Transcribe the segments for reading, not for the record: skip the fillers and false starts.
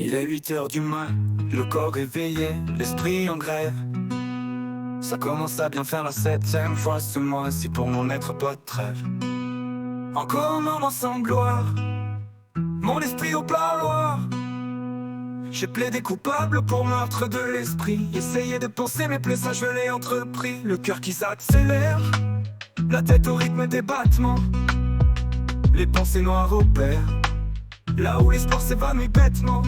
Il est 8 heures du matin, le corps éveillé, l'esprit en grève. Ça commence à bien faire la 7e fois ce mois-ci pour mon être pas de trêve. Encore un moment sans gloire, mon esprit au parloir. J'ai plaidé coupable pour meurtre de l'esprit. Essayé de penser mes plaies, ça je l'ai entrepris. Le cœur qui s'accélère, la tête au rythme des battements. Les pensées noires opèrent, là où l'espoir s'évanouit bêtement.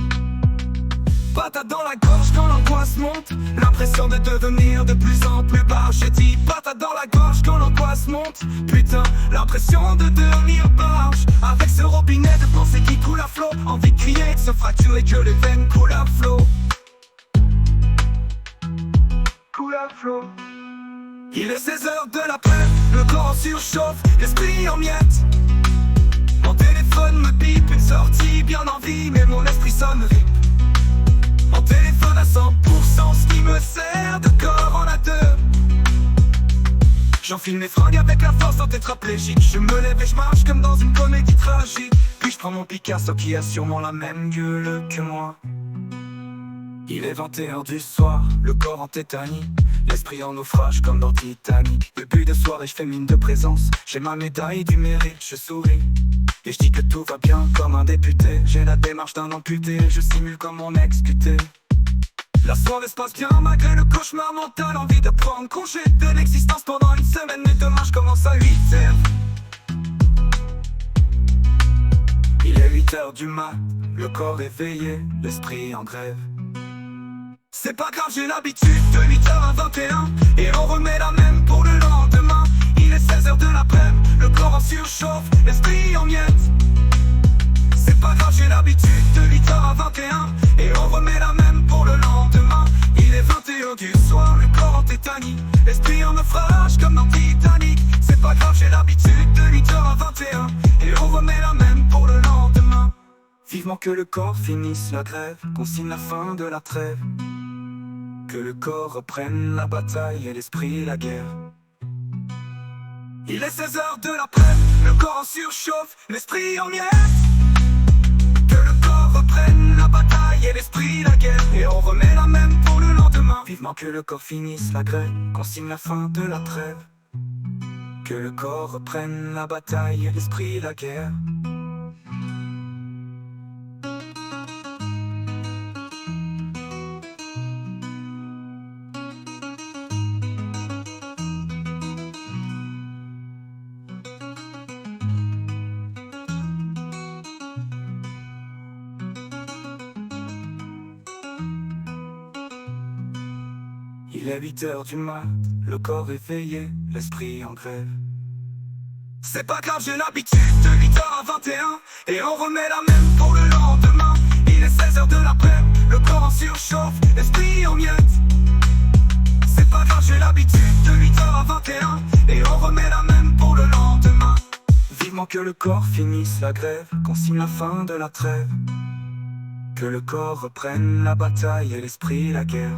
Patate dans la gorge quand l'angoisse monte, l'impression de devenir de plus en plus barge. J'ai dit patate dans la gorge quand l'angoisse monte, putain, l'impression de devenir barge. Avec ce robinet de pensée qui coule à flot, envie de crier, de se fracturer, que les veines coulent à flot. Coule à flot. Il est 16 h de l'après, le corps en surchauffe, l'esprit en miettes. Mon téléphone me pipe, une sortie bien en vie, mais mon esprit sonne rip. Mon téléphone à 100%, ce qui me sert de corps en a deux. J'enfile mes fringues avec la force d'un tétraplégique. Je me lève et je marche comme dans une comédie tragique. Puis je prends mon Picasso qui a sûrement la même gueule que moi. Il est 21 h du soir, le corps en tétanie, l'esprit en naufrage comme dans Titanic. Début de soirée, je fais mine de présence, j'ai ma médaille du mérite, je souris. Et je dis que tout va bien comme un député. J'ai la démarche d'un amputé, je simule comme mon ex-cuté. La soirée se passe bien malgré le cauchemar mental. Envie de prendre congé de l'existence pendant une semaine. Mais demain je commence à 8 h. Il est 8 h du mat, le corps éveillé, l'esprit en grève. C'est pas grave, j'ai l'habitude de 8 h à 21. Et on remet la même pour le lendemain. Il est 16 h de l'après-midi, le corps en surchauffe, l'esprit en miettes. C'est pas grave, j'ai l'habitude de 8 h à 21. Et on remet la même pour le lendemain. Il est 21 h du soir, le corps en tétanie, l'esprit en naufrage comme dans Titanic. C'est pas grave, j'ai l'habitude de 8 h à 21. Et on remet la même pour le lendemain. Vivement que le corps finisse la grève, qu'on signe la fin de la trêve. Que le corps reprenne la bataille et l'esprit la guerre. Il est 16 h de l'après-midi, le corps en surchauffe, l'esprit en miettes. Que le corps reprenne la bataille et l'esprit la guerre. Et on remet la même pour le lendemain. Vivement que le corps finisse la grève, qu'on signe la fin de la trêve. Que le corps reprenne la bataille et l'esprit la guerre. Il est 8 h du mat, le corps éveillé, l'esprit en grève. C'est pas grave, j'ai l'habitude de 8 h à 21. Et on remet la même pour le lendemain. Il est 16 h de l'après-midi, le corps en surchauffe, l'esprit en miettes. C'est pas grave, j'ai l'habitude de 8 h à 21. Et on remet la même pour le lendemain. Vivement que le corps finisse la grève, qu'on signe la fin de la trêve. Que le corps reprenne la bataille et l'esprit la guerre.